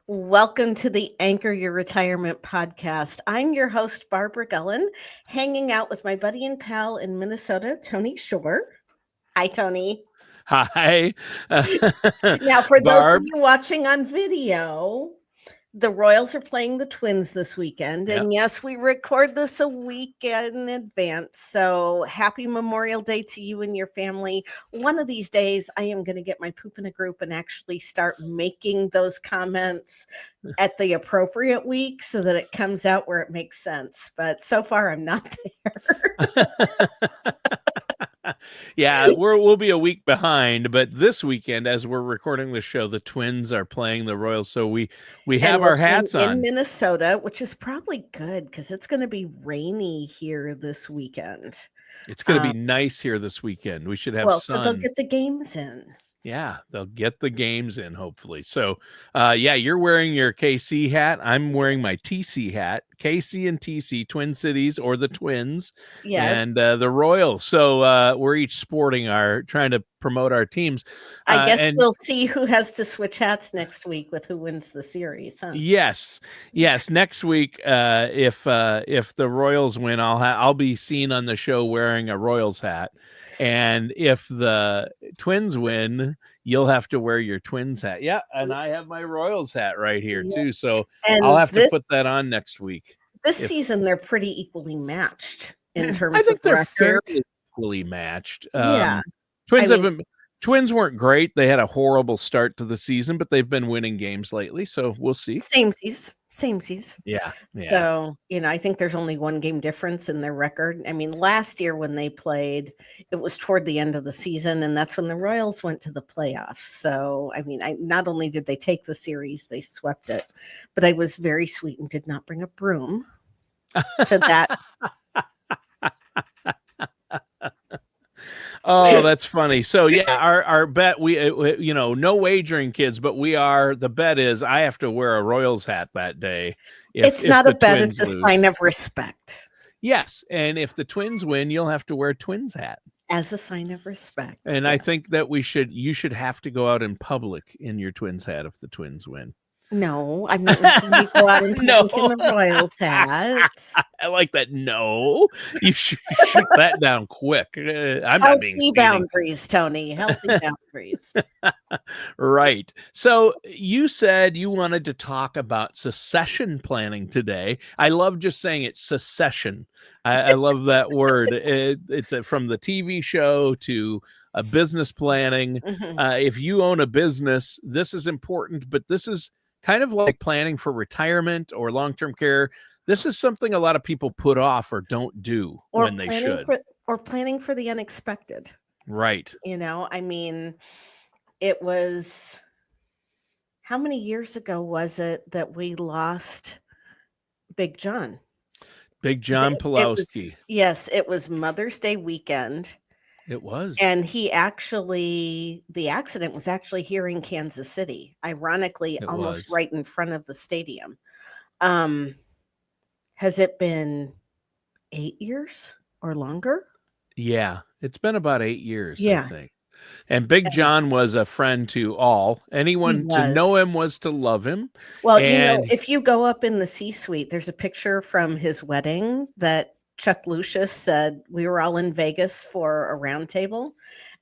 Welcome to the Anchor Your Retirement podcast. I'm your host, Barbara Gullen, hanging out with my buddy and pal in Minnesota, Tony Shore. Hi, Tony. Hi, Now, for those of Barb. you watching on video, the Royals are playing the Twins this weekend. Yep. And yes, we record this a week in advance. So happy Memorial Day to you and your family. One of these days, I am going to get my poop in a group and actually start making those comments at the appropriate week so that it comes out where it makes sense. But so far, I'm not there. Yeah, we'll be a week behind, but this weekend, as we're recording the show, the Twins are playing the Royals, so we have And we're our playing hats in on. Minnesota, which is probably good because it's going to be rainy here this weekend. It's going to be nice here this weekend. We should have So they'll sun. get the games in. Yeah, they'll get the games in, hopefully. So, yeah, you're wearing your KC hat. I'm wearing my TC hat. KC and TC, Twin Cities, or the Twins, Yes. and the Royals. So we're each trying to promote our teams. I guess And we'll see who has to switch hats next week with who wins the series, huh? yes. Next week, if the Royals win, I'll be seen on the show wearing a Royals hat. And if the Twins win, you'll have to wear your Twins hat. Yeah, and I have my Royals hat right here too. So I'll And have to put that on next week. this season, they're pretty equally matched in terms I think of they're record. fairly equally matched. Yeah. Twins weren't great. They had a horrible start to the season, but they've been winning games lately. So we'll see. Samesies. Yeah. So, I think there's only one game difference in their record. I mean, last year when they played, it was toward the end of the season, and that's when the Royals went to the playoffs. So, I mean, not only did they take the series, they swept it, but I was very sweet and did not bring a broom to that. Oh, that's funny. So yeah, our bet, we no wagering, kids, but the bet is I have to wear a Royals hat that day. It's not a bet, it's a sign of respect. Yes, and if the Twins win, you'll have to wear a Twins hat as a sign of respect. And yes. I think that you should have to go out in public in your Twins hat if the Twins win. No, I'm not letting you go out in public in the Royals hat. I like that. No, you shoot that down quick. I'm not being healthy boundaries, Tony. Healthy boundaries. Right. So you said you wanted to talk about succession planning today. I love just saying it, succession. I love that word. It's from the TV show to business planning. Mm-hmm. If you own a business, this is important, but this is kind of like planning for retirement or long-term care. This is something a lot of people put off or don't do when they should. Or planning for the unexpected. Right. I mean, it was, how many years ago was it that we lost Big John? Big John Pulowski. Yes, it was Mother's Day weekend. It was. And the accident was actually here in Kansas City, ironically, almost right in front of the stadium. Has it been 8 years or longer? Yeah, it's been about 8 years, I think. And Big John was a friend to all. Anyone to know him was to love him. Well, if you go up in the C-suite, there's a picture from his wedding that Chuck Lucius said, we were all in Vegas for a round table.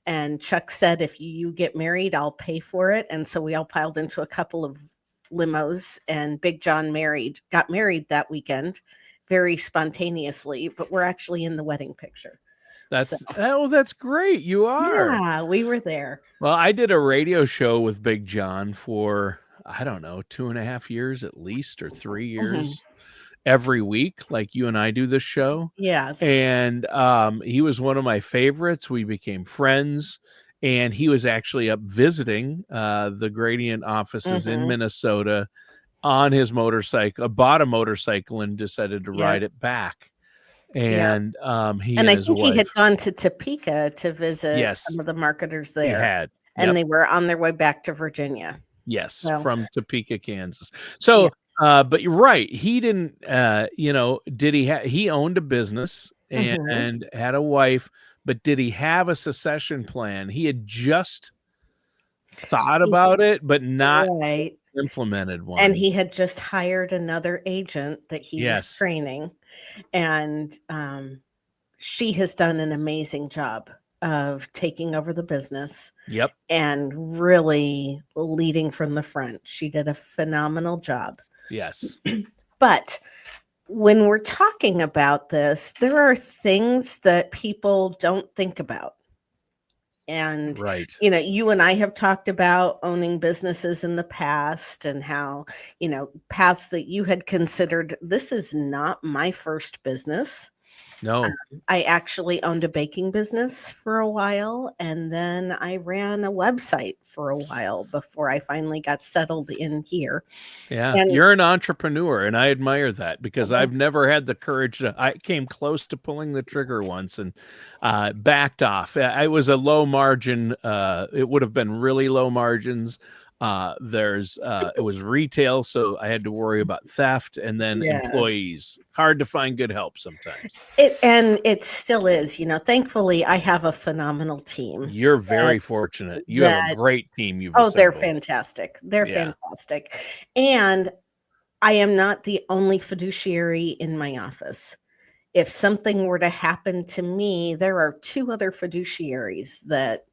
And Chuck said, if you get married, I'll pay for it. And so we all piled into a couple of limos, and Big John got married that weekend very spontaneously, but we're actually in the wedding picture. That's great. You are. Yeah, we were there. Well, I did a radio show with Big John for, I don't know, 2.5 years at least, or 3 years. Mm-hmm. Every week, like you and I do this show. Yes. And he was one of my favorites. We became friends, and he was actually up visiting the Gradient offices in Minnesota on his motorcycle, bought a motorcycle and decided to ride it back. And he and I his think wife, he had gone to Topeka to visit some of the marketers there. He had. And they were on their way back to Virginia. Yes, from Topeka, Kansas. So but you're right. He didn't, he owned a business and had a wife, but did he have a succession plan? He had just thought about it, but not implemented and one. he had just hired another agent that he was Yes. training, and she has done an amazing job of taking over the business Yep. and really leading from the front. She did a phenomenal job. Yes. But when we're talking about this, there are things that people don't think about. And, Right. you and I have talked about owning businesses in the past and how, paths that you had considered. This is not my first business. No. I actually owned a baking business for a while, and then I ran a website for a while before I finally got settled in here. Yeah, And you're an entrepreneur, and I admire that because I've never had the courage to. I came close to pulling the trigger once and backed off. I was a low margin. It would have been really low margins. It was retail, so I had to worry about theft and then yes, employees. Hard to find good help sometimes. it still is. Thankfully, I have a phenomenal team You're that very fortunate. You have a that great team you've oh, they're assembled. fantastic. They're Yeah, fantastic. And I am not the only fiduciary in my office. If something were to happen to me, there are two other fiduciaries that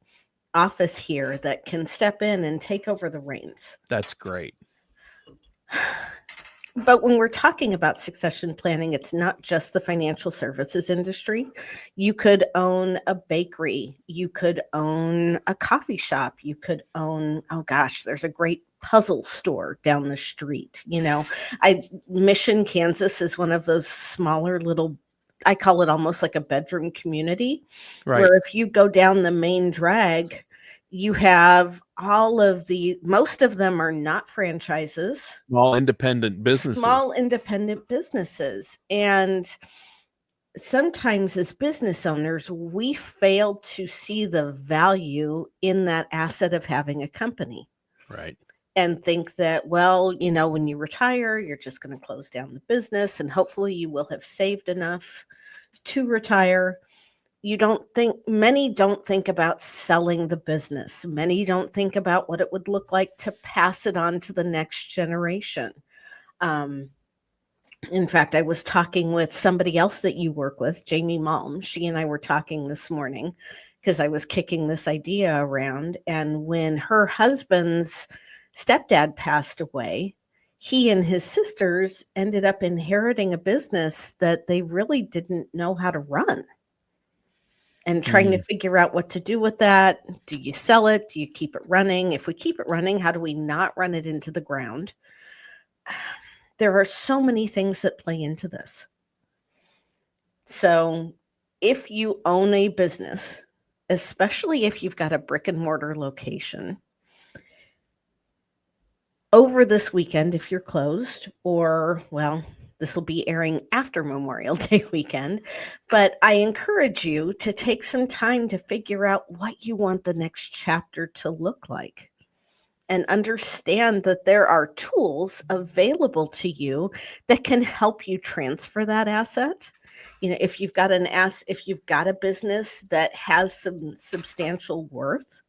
office here that can step in and take over the reins. that's great. But when we're talking about succession planning, it's not just the financial services industry. You could own a bakery, you could own a coffee shop, you could own, oh gosh, there's a great puzzle store down the street. Mission, Kansas is one of those smaller little, I call it almost like a bedroom community, Right. where if you go down the main drag, you have most of them are not franchises, Small independent businesses. small independent businesses. And sometimes as business owners, we fail to see the value in that asset of having a company Right. and think that, well, when you retire, you're just going to close down the business and hopefully you will have saved enough to retire. Many don't think about selling the business. Many don't think about what it would look like to pass it on to the next generation. In fact, I was talking with somebody else that you work with, Jamie Malm. She and I were talking this morning because I was kicking this idea around. And when her husband's stepdad passed away, he and his sisters ended up inheriting a business that they really didn't know how to run, and trying to figure out what to do with that. Do you sell it? Do you keep it running? If we keep it running, how do we not run it into the ground? There are so many things that play into this. So if you own a business, especially if you've got a brick and mortar location, over this weekend, if you're closed, or, well, this will be airing after Memorial Day weekend, but I encourage you to take some time to figure out what you want the next chapter to look like, and understand that there are tools available to you that can help you transfer that asset. If you've got a business that has some substantial worth,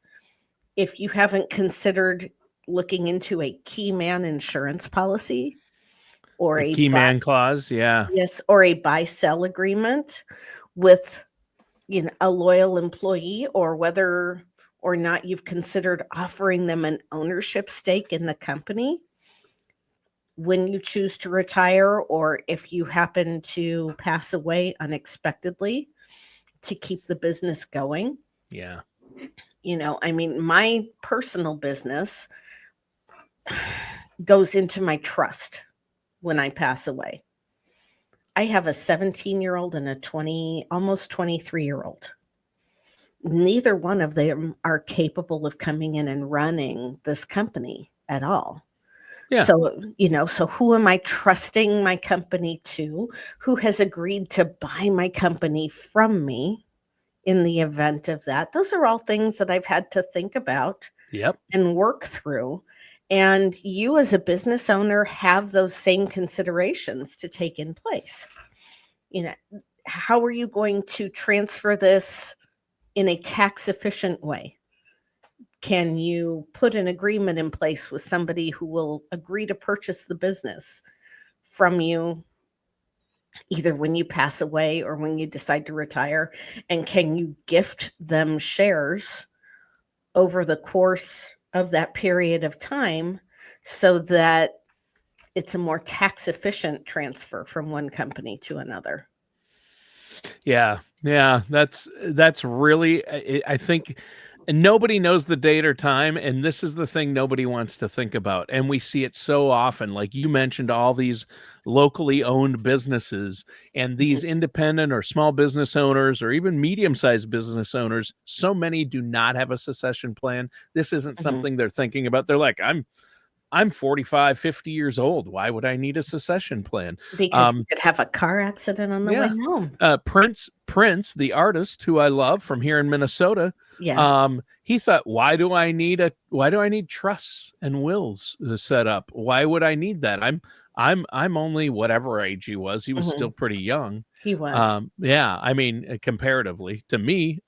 if you haven't considered looking into a key man insurance policy, or The a key buy man clause. Yeah. yes, or a buy-sell agreement with, a loyal employee, or whether or not you've considered offering them an ownership stake in the company when you choose to retire, or if you happen to pass away unexpectedly, to keep the business going. Yeah. My personal business goes into my trust when I pass away. I have a 17-year-old and a almost 23-year-old. Neither one of them are capable of coming in and running this company at all. Yeah. So who am I trusting my company to? Who has agreed to buy my company from me in the event of that? Those are all things that I've had to think about Yep. and work through. And you, as a business owner, have those same considerations to take in place. How are you going to transfer this in a tax efficient way? Can you put an agreement in place with somebody who will agree to purchase the business from you either when you pass away or when you decide to retire? And can you gift them shares over the course of that period of time so that it's a more tax efficient transfer from one company to another? Yeah, yeah, that's really, I think nobody knows the date or time, and this is the thing nobody wants to think about, and we see it so often. Like you mentioned, all these locally owned businesses and Mhm, these independent or small business owners or even medium-sized business owners, so many do not have a succession plan. This isn't mhm. something they're thinking about. They're like, I'm 45, 50 years old. Why would I need a succession plan? Because you Um, could have a car accident on the way yeah. home. Prince, the artist who I love from here in Minnesota, Yes. he thought, why do I need trusts and wills set up? Why would I need that? I'm only whatever age he was. He was still Mhm. pretty young. He was. Yeah, I mean, comparatively to me,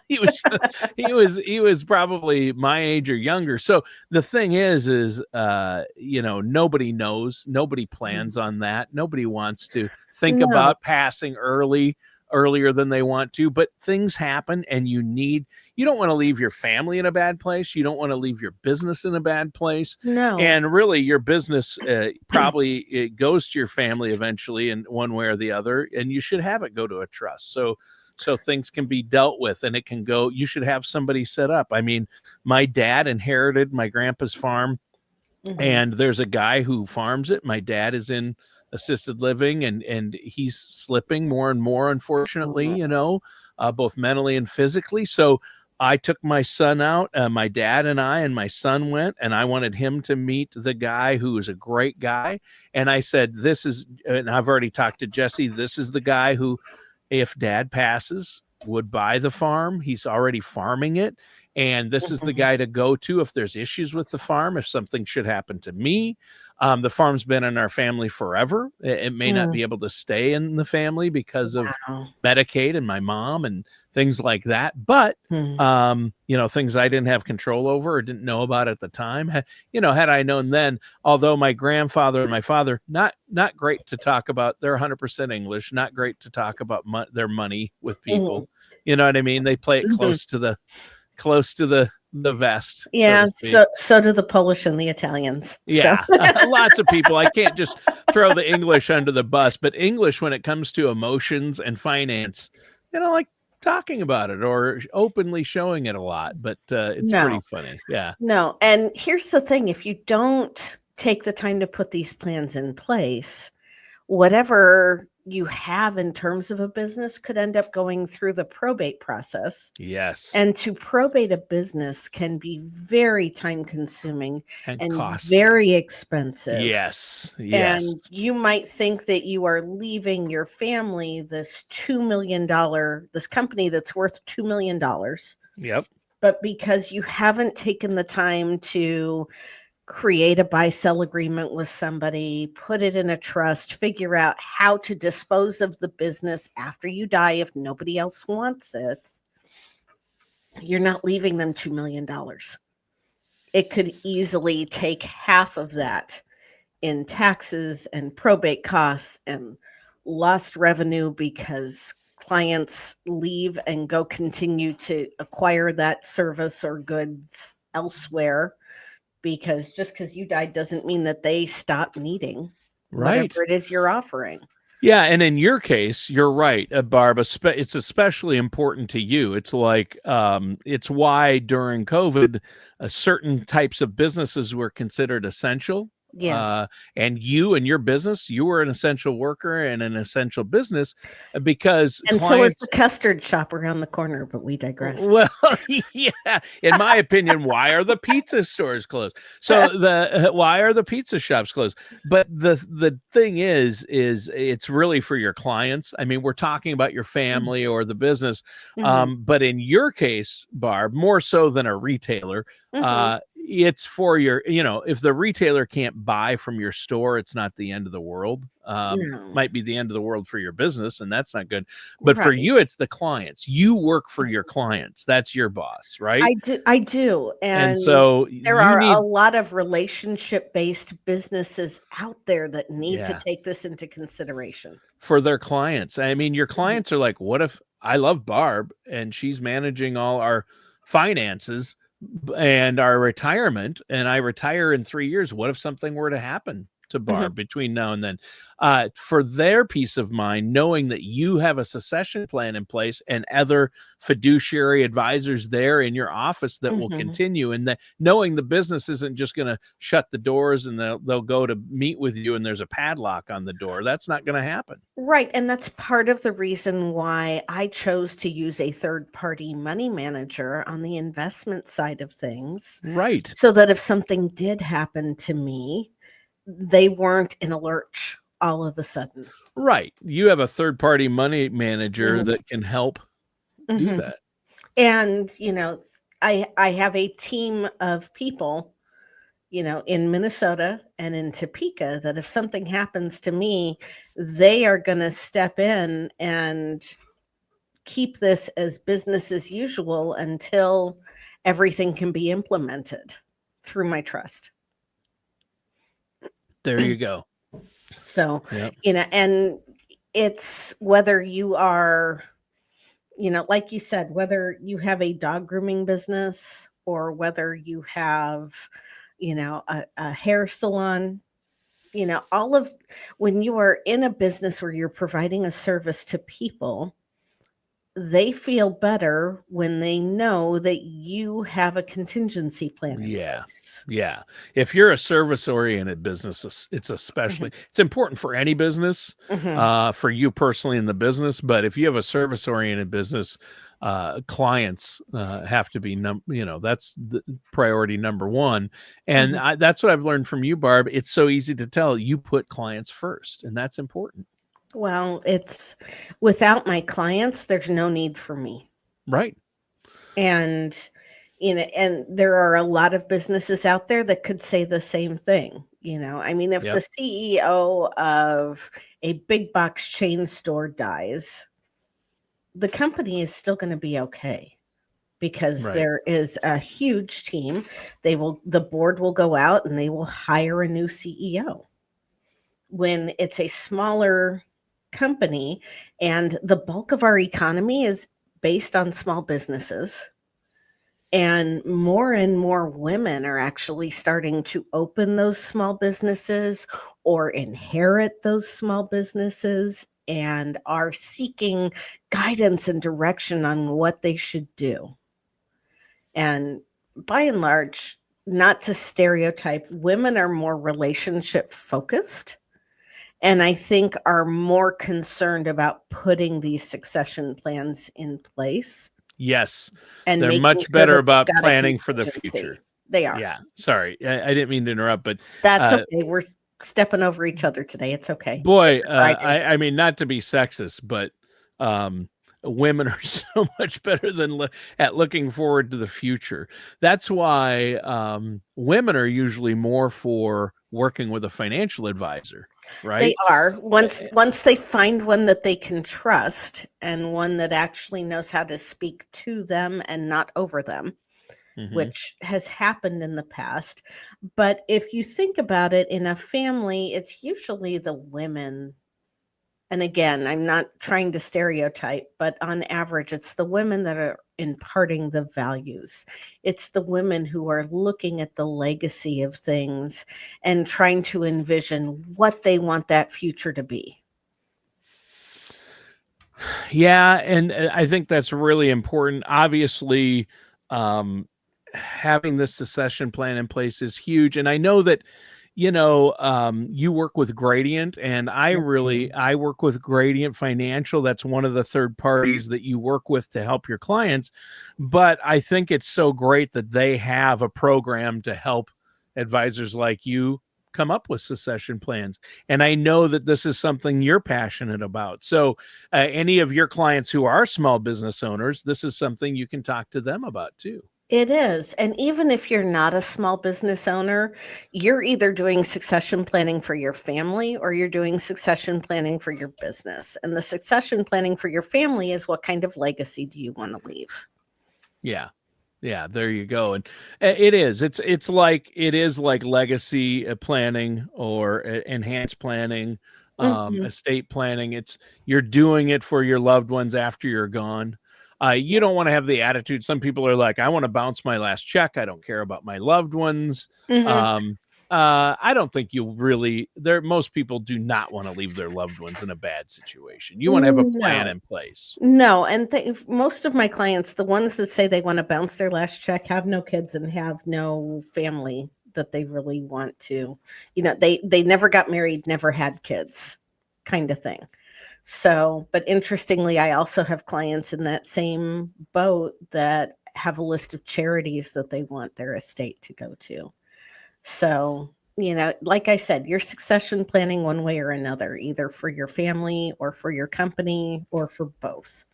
he was he was probably my age or younger. So the thing is nobody knows, nobody Mhm. plans on that. Nobody wants to think No, about passing earlier than they want to, but things happen and you don't want to leave your family in a bad place. You don't want to leave your business in a bad place. no. And really your business probably it goes to your family eventually in one way or the other, and you should have it go to a trust. So things can be dealt with and it can go, you should have somebody set up. I mean, my dad inherited my grandpa's farm, Mhm, and there's a guy who farms it. My dad is in assisted living, and he's slipping more and more, unfortunately, mhm, both mentally and physically. So I took my son out, my dad and I, and my son went, and I wanted him to meet the guy who is a great guy. And I said, this is, and I've already talked to Jesse, this is the guy who, if dad passes, would buy the farm. He's already farming it. And this is the mhm, guy to go to if there's issues with the farm, if something should happen to me. The farm's been in our family forever. It may not mm. be able to stay in the family because of Wow. Medicaid and my mom and things like that. But Hmm. things I didn't have control over or didn't know about at the time. Had I known then, although my grandfather and my father, not great to talk about. They're 100% English, not great to talk about their money with Mhm, people. You know what I mean? They play it mhm. close to the vest, so Yeah, to speak. so do the Polish and the Italians. So Yeah, lots of people. I can't just throw the English under the bus, but English, when it comes to emotions and finance, like talking about it or openly showing it a lot. But it's pretty no, funny. Yeah. no. And here's the thing, if you don't take the time to put these plans in place, whatever you have in terms of a business could end up going through the probate process. Yes. And to probate a business can be very time consuming And and costly. very expensive. Yes. Yes. And you might think that you are leaving your family this $2 million, this company that's worth $2 million, Yep. but because you haven't taken the time to create a buy sell agreement with somebody, put it in a trust, figure out how to dispose of the business after you die if nobody else wants it, you're not leaving them $2 million. It could easily take half of that in taxes and probate costs and lost revenue because clients leave and go continue to acquire that service or goods elsewhere, because just because you died doesn't mean that they stop needing Right. whatever it is you're offering. Yeah, and in your case, you're right, Barb. It's especially important to you. It's like it's why during COVID, certain types of businesses were considered essential. Yes. And you and your business, you were an essential worker and an essential business because And so is the clients. custard shop around the corner, but we digress. Well, yeah. In my opinion, why are the pizza stores closed? So why are the pizza shops closed? But the thing is it's really for your clients. I mean, we're talking about your family or the business. Mhm, But in your case, Barb, more so than a retailer, mhm. it's for your, if the retailer can't buy from your store, it's not the end of the world. No. Might be the end of the world for your business, and that's not good. But for Right. you, it's the clients. You work for your clients. That's your boss, right? I do, And and so there you are a need, lot of relationship-based businesses out there that need to yeah, take this into consideration. for their clients. I mean, your clients are like, what if I love Barb and she's managing all our finances and our retirement, and I retire in 3 years? What if something were to happen to Barb Mhm, between now and then? For their peace of mind, knowing that you have a succession plan in place and other fiduciary advisors there in your office that will mhm. continue, and that knowing the business isn't just going to shut the doors and they'll go to meet with you and there's a padlock on the door. That's not going to happen. Right, and that's part of the reason why I chose to use a third-party money manager on the investment side of things, Right. so that if something did happen to me, they weren't in a lurch all of a sudden. Right. You have a third party money manager Mhm, that can help do mhm. that. And, I have a team of people, in Minnesota and in Topeka that if something happens to me, they are gonna step in and keep this as business as usual until everything can be implemented through my trust. There you go. So, Yep. and it's whether you are, like you said, whether you have a dog grooming business or whether you have, a hair salon, all of when you are in a business where you're providing a service to people, they feel better when they know that you have a contingency plan in Yeah. place. Yeah. If you're a service oriented business, it's especially, Mhm, it's important for any business, mhm. for you personally in the business. But if you have a service oriented business, clients have to be, that's the priority number one. And Mhm. that's what I've learned from you, Barb. It's so easy to tell you put clients first, and that's important. Well, it's without my clients, there's no need for me. Right. And and there are a lot of businesses out there that could say the same thing. I mean, if the Yep. CEO of a big box chain store dies, the company is still going to be okay because Right. there is a huge team. The board will go out and they will hire a new CEO. When it's a smaller company and the bulk of our economy is based on small businesses, and more women are actually starting to open those small businesses or inherit those small businesses and are seeking guidance and direction on what they should do. And by and large, not to stereotype, women are more relationship focused and I think are more concerned about putting these succession plans in place Yes. and They're making much sure better that about they've got a planning for the future. contingency. They are. Yeah. Sorry. I didn't mean to interrupt, but That's uh, okay. We're stepping over each other today. It's okay. boy, It's a Friday. I mean, not to be sexist, but um, women are so much better than at looking forward to the future. That's why women are usually more for working with a financial advisor, They right? are. Once Eh, once they find one that they can trust and one that actually knows how to speak to them and not over them, mhm. which has happened in the past. But if you think about it in a family, it's usually the women. And again, I'm not trying to stereotype, but on average, it's the women that are imparting the values. It's the women who are looking at the legacy of things and trying to envision what they want that future to be. Yeah, and I think that's really important. Obviously, having this succession plan in place is huge, and I know that you work with Gradient, and I do. I work with Gradient Financial. That's one of the third parties that you work with to help your clients. But I think it's so great that they have a program to help advisors like you come up with succession plans. And I know that this is something you're passionate about. So, any of your clients who are small business owners, this is something you can talk to them about too. It is. And even if you're not a small business owner, you're either doing succession planning for your family or you're doing succession planning for your business. And the succession planning for your family is what kind of legacy do you want to leave? Yeah. Yeah, there you go. And it is. It is like legacy planning or enhanced planning, Mhm. estate planning. It's you're doing it for your loved ones after you're gone. You Yes. don't want to have the attitude. Some people are like, I want to bounce my last check. I don't care about my loved ones. Mhm. Um, I don't think you really there. Most people do not want to leave their loved ones in a bad situation. You want to have a plan No. in place. No, and most of my clients, the ones that say they want to bounce their last check, have no kids and have no family that they really want to. They never got married, never had kids, kind of thing. So, but interestingly, I also have clients in that same boat that have a list of charities that they want their estate to go to. So, like I said, you're succession planning one way or another, either for your family or for your company or for both.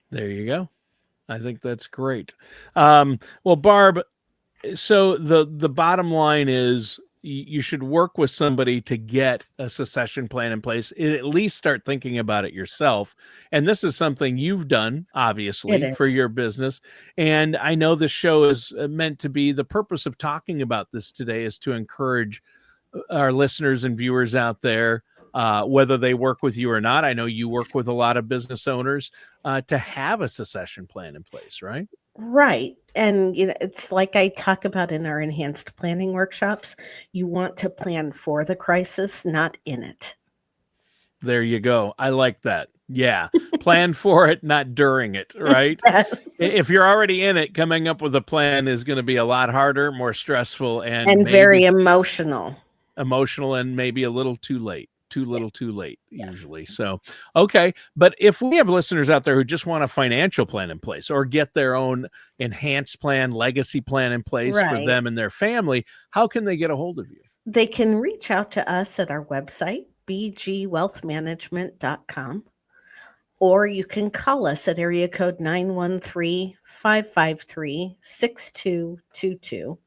There you go. I think that's great. Well, Barb, so the bottom line is you should work with somebody to get a succession plan in place. At least start thinking about it yourself. And this is something you've done, It obviously, for is. your business. And I know this show is meant to be the purpose of talking about this today is to encourage our listeners and viewers out there, whether they work with you or not. I know you work with a lot of business owners to have a succession plan in place, right? Right. And it's like I talk about in our enhanced planning workshops. You want to plan for the crisis, not in it. There you go. I like that. Yeah. Plan for it, not during it, right? Yes. If you're already in it, coming up with a plan is going to be a lot harder, more stressful, and And very maybe emotional. emotional and maybe a little too late. Too Yeah. little too late, Yes. usually. So, okay. But if we have listeners out there who just want a financial plan in place or get their own enhanced plan, legacy plan in place for Right. them and their family, how can they get a hold of you? They can reach out to us at our website, bgwealthmanagement.com, or you can call us at area code 913-553-6222.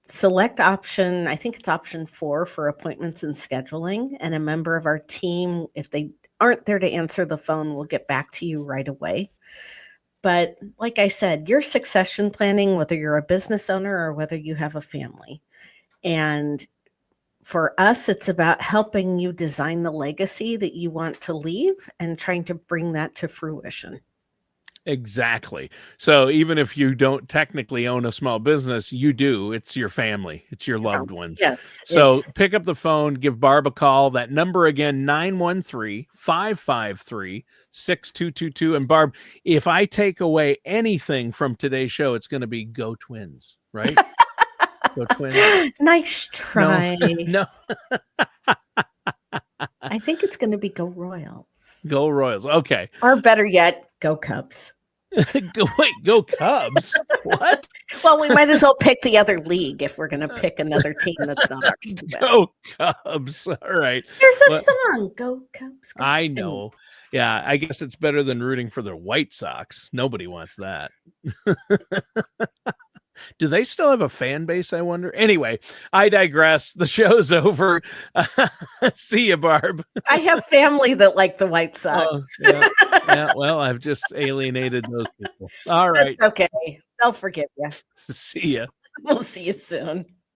Select option, I think it's option 4 for appointments and scheduling, and a member of our team, if they aren't there to answer the phone, will get back to you right away. But like I said, you're succession planning, whether you're a business owner or whether you have a family. And for us, it's about helping you design the legacy that you want to leave and trying to bring that to fruition. Exactly. So even if you don't technically own a small business, you do. It's your family, it's your Yeah. loved ones. Yes, So it's pick up the phone, give Barb a call. That number again, 913-553-6222. And Barb, if I take away anything from today's show, it's going to be go Twins, right? Go Twins. nice No, try. no, I think it's going to be Go Royals. go Royals. Okay. Or better yet, Go Cubs. Go Cubs. What? Well, we might as well pick the other league if we're going to pick another team that's not ours to win. Go Cubs. All right. There's a Well, song, Go Cubs, go I Twins. know. Yeah, I guess it's better than rooting for the White Sox. Nobody wants that. Do they still have a fan base, I wonder? Anyway, I digress. The show's over. See you, Barb. I have family that like the White Sox. Oh, yeah. Yeah, well, I've just alienated those people. All That's right. okay. They'll forgive you. See ya. We'll see you soon.